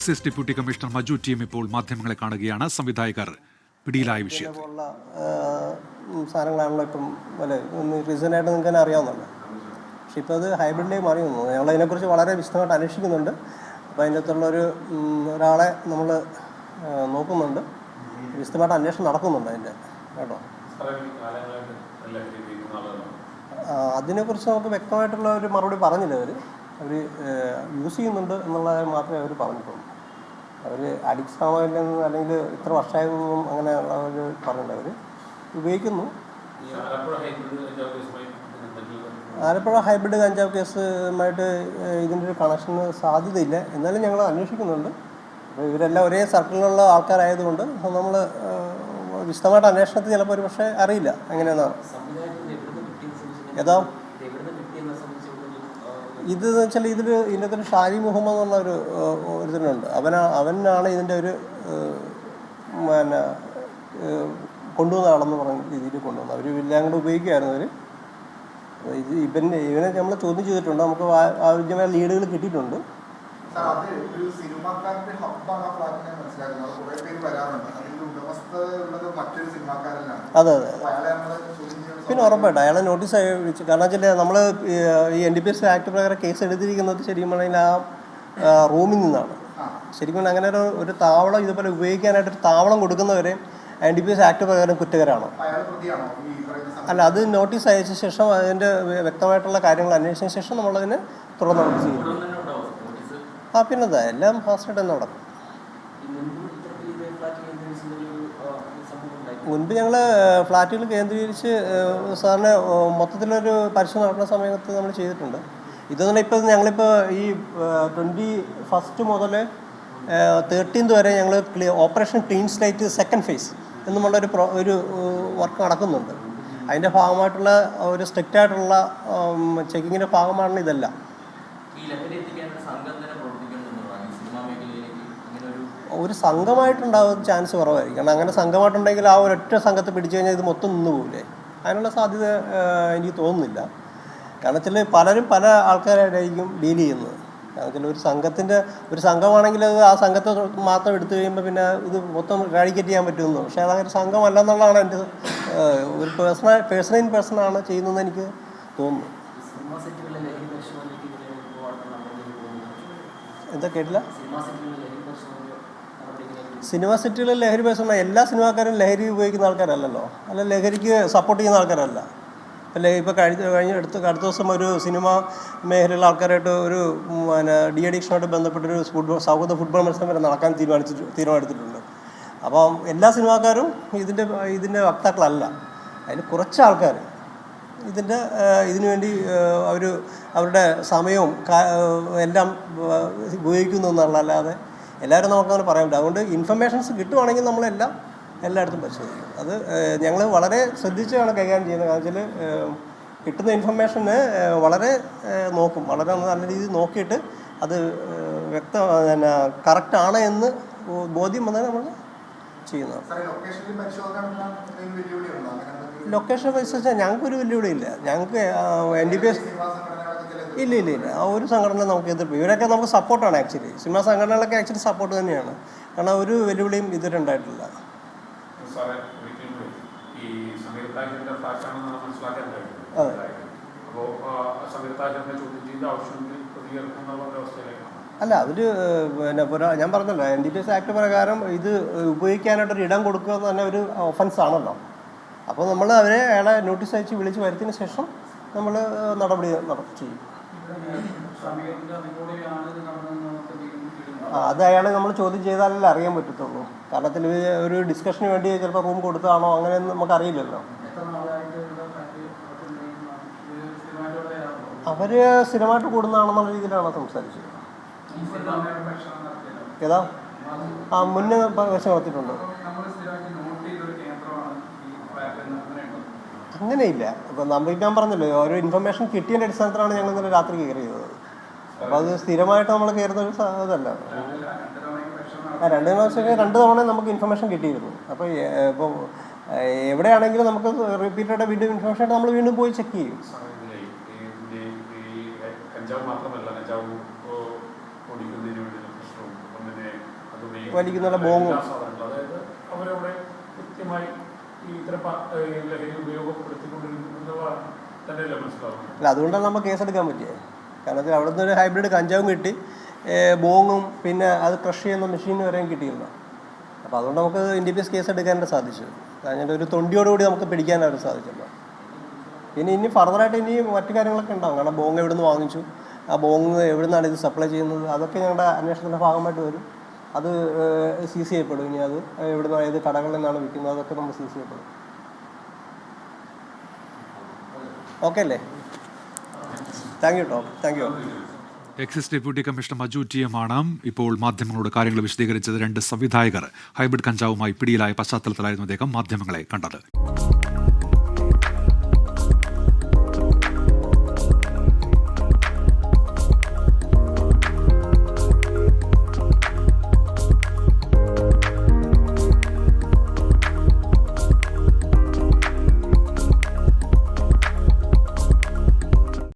Excise deputy commissioner Maju team ഇപ്പോൾ മാധ്യമങ്ങളെ കാണുകയാണ്. സംവിധായകർ പിടിയിലായ വിഷയത്തിൽ സാധനങ്ങളാണല്ലോ ഇപ്പം അല്ലെ റീസണായിട്ട് നിങ്ങൾക്ക് തന്നെ അറിയാവുന്നല്ലോ. പക്ഷെ ഇപ്പോൾ അത് ഹൈബ്രിഡിലേക്ക് മാറി വന്നു. ഞങ്ങൾ അതിനെക്കുറിച്ച് വളരെ വിശദമായിട്ട് അന്വേഷിക്കുന്നുണ്ട്. അപ്പോൾ അതിൻ്റെ അകത്തുള്ളൊരു ഒരാളെ നമ്മൾ നോക്കുന്നുണ്ട്. വിശദമായിട്ട് അന്വേഷണം നടക്കുന്നുണ്ട് അതിൻ്റെ കേട്ടോ. അതിനെക്കുറിച്ച് നമുക്ക് വ്യക്തമായിട്ടുള്ള ഒരു മറുപടി പറഞ്ഞില്ല. അവർ യൂസ് ചെയ്യുന്നുണ്ട് എന്നുള്ളത് മാത്രമേ അവർ പറഞ്ഞിട്ടുള്ളൂ. അവർ അഡിക്ട്സ് ആണോ ഇല്ലെന്ന് അല്ലെങ്കിൽ ഇത്ര വർഷമായതൊന്നും അങ്ങനെയുള്ള ഒരു പറഞ്ഞില്ല. അവർ ഉപയോഗിക്കുന്നു. ആലപ്പുഴ ഹൈബ്രിഡ് കഞ്ചാവ് കേസുമായിട്ട് ഇതിൻ്റെ ഒരു കണക്ഷന് സാധ്യതയില്ല. എന്നാലും ഞങ്ങൾ അന്വേഷിക്കുന്നുണ്ട്. അപ്പോൾ ഇവരെല്ലാം ഒരേ സർക്കിളിലുള്ള ആൾക്കാരായതുകൊണ്ട് നമ്മൾ വിശദമായിട്ട് അന്വേഷണത്തിൽ ചിലപ്പോൾ ഒരു പക്ഷേ അറിയില്ല എങ്ങനെയാണെന്നാണ്. ഏതാ ഇതെന്ന് വെച്ചാൽ ഇതിൻ്റെ ഒരു ഷാരി മുഹമ്മദ് എന്നുള്ള ഒരുത്തനുണ്ട്. അവനാണ് ഇതിൻ്റെ ഒരു പിന്നെ കൊണ്ടുവന്നതാണെന്ന് പറഞ്ഞ രീതിയിൽ കൊണ്ടുവന്നത്. അവർ എല്ലാം കൂടെ ഉപയോഗിക്കുമായിരുന്നു. ഇവനെ നമ്മൾ ചോദ്യം ചെയ്തിട്ടുണ്ട്. നമുക്ക് ആവശ്യമായ ലീഡുകൾ കിട്ടിയിട്ടുണ്ട്. അതെ അതെ പിന്നെ ഉറപ്പായിട്ട് അയാളെ നോട്ടീസ് വിളിച്ചു. കാരണം വെച്ചാൽ നമ്മൾ ഈ NDPS ആക്ട് പ്രകാരം കേസ് എടുത്തിരിക്കുന്നത് ശരിക്കും പറഞ്ഞാൽ ആ റൂമിൽ നിന്നാണ്. ശരിക്കും അങ്ങനെ ഒരു താവളം ഇതുപോലെ ഉപയോഗിക്കാനായിട്ടൊരു താവളം കൊടുക്കുന്നവരെ NDPS ആക്ട് പ്രകാരം കുറ്റകരമാണ്. അല്ല, അത് നോട്ടീസ് അയച്ച ശേഷം അതിൻ്റെ വ്യക്തമായിട്ടുള്ള കാര്യങ്ങൾ അന്വേഷിച്ച ശേഷം നമ്മളതിന് തുടർന്ന് നോട്ടീസ് ചെയ്യും. പിന്നെന്താ എല്ലാം ഫാസ്റ്റായിട്ട് തന്നെ നടക്കും. മുൻപ് ഞങ്ങൾ ഫ്ലാറ്റുകൾ കേന്ദ്രീകരിച്ച് സാറിന് മൊത്തത്തിലൊരു പരിശോധന നടക്കുന്ന സമയത്ത് നമ്മൾ ചെയ്തിട്ടുണ്ട്. ഇതൊന്നും ഇപ്പോൾ ഞങ്ങളിപ്പോൾ ഈ 21 മുതൽ 13 വരെ ഞങ്ങൾ operation clean slate second phase എന്നുമുള്ളൊരു ഒരു വർക്ക് നടക്കുന്നുണ്ട്. അതിൻ്റെ ഭാഗമായിട്ടുള്ള ഒരു സ്ട്രിക്റ്റ് ആയിട്ടുള്ള ചെക്കിങ്ങിൻ്റെ ഭാഗമാണ് ഇതെല്ലാം. ഒരു സംഘമായിട്ടുണ്ടാകുന്ന ചാൻസ് കുറവായിരിക്കും. കാരണം അങ്ങനെ സംഘമായിട്ടുണ്ടെങ്കിൽ ആ ഒരൊറ്റ സംഘത്തെ പിടിച്ചു കഴിഞ്ഞാൽ ഇത് മൊത്തം നിന്ന് പോകില്ലേ. അതിനുള്ള സാധ്യത എനിക്ക് തോന്നുന്നില്ല. കാരണം വെച്ചാൽ പലരും പല ആൾക്കാരായിട്ടായിരിക്കും ഡീൽ ചെയ്യുന്നത്. കാരണം വെച്ചാൽ ഒരു സംഘമാണെങ്കിൽ അത് ആ സംഘത്തെ മാത്രം എടുത്തു കഴിയുമ്പോൾ പിന്നെ ഇത് മൊത്തം റാഡിക്കേറ്റ് ചെയ്യാൻ പറ്റുമെന്ന്. പക്ഷേ അതങ്ങനെ സംഘമല്ല എന്നുള്ളതാണ് എൻ്റെ ഒരു പേഴ്സണാണ് ചെയ്യുന്നതെന്ന് എനിക്ക് തോന്നുന്നു. എന്താ കേട്ടില്ല? സിനിമ സെറ്റുകളിൽ ലഹരി പേഴ്സണ എല്ലാ സിനിമാക്കാരും ലഹരി ഉപയോഗിക്കുന്ന ആൾക്കാരല്ലല്ലോ. അല്ല, ലഹരിക്ക് സപ്പോർട്ട് ചെയ്യുന്ന ആൾക്കാരല്ല. ഇപ്പോൾ അടുത്ത ദിവസം ഒരു സിനിമ മേഖലയിലുള്ള ആൾക്കാരായിട്ട് ഒരു ഡി അഡിക്ഷനുമായിട്ട് ബന്ധപ്പെട്ടൊരു സൗഹൃദ ഫുട്ബോൾ മത്സരം വരെ നടക്കാൻ തീരുമാനിച്ചിട്ടുണ്ട്. അപ്പം എല്ലാ സിനിമാക്കാരും ഇതിൻ്റെ വക്താക്കളല്ല. അതിൽ കുറച്ച് ആൾക്കാർ ഇതിനു വേണ്ടി അവരുടെ സമയവും എല്ലാം ഉപയോഗിക്കുന്നു എന്നുള്ളതല്ലാതെ എല്ലാവരും നമുക്കങ്ങനെ പറയാൻ പറ്റില്ല. അതുകൊണ്ട് ഇൻഫർമേഷൻസ് കിട്ടുവാണെങ്കിൽ നമ്മളെല്ലാം എല്ലായിടത്തും പരിശോധിക്കും. അത് ഞങ്ങൾ വളരെ ശ്രദ്ധിച്ചാണ് കൈകാര്യം ചെയ്യുന്നത്. കാരണം വെച്ചാൽ കിട്ടുന്ന ഇൻഫർമേഷന് വളരെ നോക്കും, വളരെ നല്ല രീതിയിൽ നോക്കിയിട്ട് അത് കറക്റ്റാണ് എന്ന് ബോധ്യം വന്നാൽ നമ്മൾ ചെയ്യുന്നത്. ലൊക്കേഷൻ പരിശോധിച്ചാൽ ഞങ്ങൾക്കൊരു വെല്ലുവിളിയില്ല. ഞങ്ങൾക്ക് NDPS ഇല്ല ആ ഒരു സംഘടന നമുക്ക് എതിർപ്പ്. ഇവരൊക്കെ നമുക്ക് സപ്പോർട്ടാണ്. ആക്ച്വലി സിനിമാ സംഘടനകളൊക്കെ ആക്ച്വലി സപ്പോർട്ട് തന്നെയാണ്. കാരണം ഒരു വെല്ലുവിളിയും ഇതുവരെ ഉണ്ടായിട്ടില്ല. അല്ല, ഞാൻ പറഞ്ഞല്ലോ NDPS ആക്ട് പ്രകാരം ഇത് ഉപയോഗിക്കാനായിട്ടൊരു ഇടം കൊടുക്കുക എന്ന് തന്നെ ഒരു ഒഫൻസ് ആണല്ലോ. അപ്പോൾ നമ്മൾ അയാളെ നോട്ടീസ് അയച്ച് വിളിച്ച് വരുത്തിയതിന് ശേഷം നമ്മൾ നടപടി ചെയ്യും. അത് അയാളെ നമ്മൾ ചോദ്യം ചെയ്താലല്ലേ അറിയാൻ പറ്റത്തുള്ളൂ. കാരണത്തിൽ ഒരു ഡിസ്കഷന് വേണ്ടി ചിലപ്പോൾ റൂം കൊടുത്തതാണോ അങ്ങനെയൊന്നും നമുക്കറിയില്ലല്ലോ. അവർ സ്ഥിരമായിട്ട് കൂടുന്നതാണെന്നുള്ള രീതിയിലാണ് സംസാരിച്ചത്. ഏതാ മുന്നേ വശം നടത്തിയിട്ടുണ്ട്. അങ്ങനെയില്ല. ഇപ്പം ഞാൻ പറഞ്ഞല്ലോ, ഒരു ഇൻഫർമേഷൻ കിട്ടിയതിൻ്റെ അടിസ്ഥാനത്തിലാണ് ഞങ്ങൾ ഇന്നലെ രാത്രി കയറി ചെയ്തത്. അപ്പോൾ അത് സ്ഥിരമായിട്ട് നമ്മൾ കയറുന്ന ഒരു ഇതല്ല. 2 തവണ നമുക്ക് ഇൻഫർമേഷൻ കിട്ടിയിരുന്നു. അപ്പോൾ എവിടെയാണെങ്കിലും നമുക്ക് റിപ്പീറ്റഡ് വീണ്ടും ഇൻഫർമേഷൻ ആയിട്ട് നമ്മൾ വീണ്ടും പോയി ചെക്ക് ചെയ്യും. കഞ്ചാവ് മാത്രമല്ല, കഞ്ചാവ് ഓടിക്കുന്നതിന് വേണ്ടി പ്രശ്നവും വലിക്കുന്ന ബോങ്ങും അതായത് അവരവിടെ കൃത്യമായി ഈ ഇത്തരം ലഹരി ഉപയോഗപ്പെടുത്തിക്കൊണ്ടിരിക്കുന്നവ തന്നെയല്ലേ മനസ്സിലാവും. അല്ല, അതുകൊണ്ടാണ് നമ്മൾ കേസെടുക്കാൻ പറ്റിയത്. കാരണം വെച്ചാൽ അവിടെ നിന്ന് ഒരു ഹൈബ്രിഡ് കഞ്ചാവും കിട്ടി, ബോങ്ങും, പിന്നെ അത് ക്രഷ് ചെയ്യുന്ന മെഷീൻ വരെയും കിട്ടിയില്ല. അപ്പോൾ അതുകൊണ്ട് നമുക്ക് NDPS കേസ് എടുക്കാനായിട്ട് സാധിച്ചു. കാരണം ഒരു തൊണ്ടിയോടുകൂടി നമുക്ക് പിടിക്കാനായിട്ട് സാധിച്ചല്ലോ. ഇനി ഫർദറായിട്ട് ഇനി മറ്റു കാര്യങ്ങളൊക്കെ ഉണ്ടാകും. കാരണം ബോങ് എവിടെ നിന്ന് വാങ്ങിച്ചു, ആ ബോങ് എവിടെ നിന്നാണ് ഇത് സപ്ലൈ ചെയ്യുന്നത്, അതൊക്കെ ഞങ്ങളുടെ അന്വേഷണത്തിൻ്റെ ഭാഗമായിട്ട് വരും. അത് സീസ് ചെയ്യപ്പെടും. ഇനി അത് എവിടെ നിന്ന് ഏത് കടകളിൽ നിന്നാണ് വിൽക്കുന്നത് അതൊക്കെ നമ്മൾ സീസ് ചെയ്യപ്പെടും. ഓക്കെ അല്ലേ? Thank you Tom. Thank you. Excise deputy commissioner Maju TM ആണ് ഇപ്പോൾ മാധ്യമങ്ങളോട് കാര്യങ്ങൾ വിശദീകരിച്ചത്. 2 സംവിധായകർ ഹൈബ്രിഡ് കഞ്ചാവുമായി പിടിയിലായ പശ്ചാത്തലത്തിലായിരുന്നു അദ്ദേഹം മാധ്യമങ്ങളെ കണ്ടത്.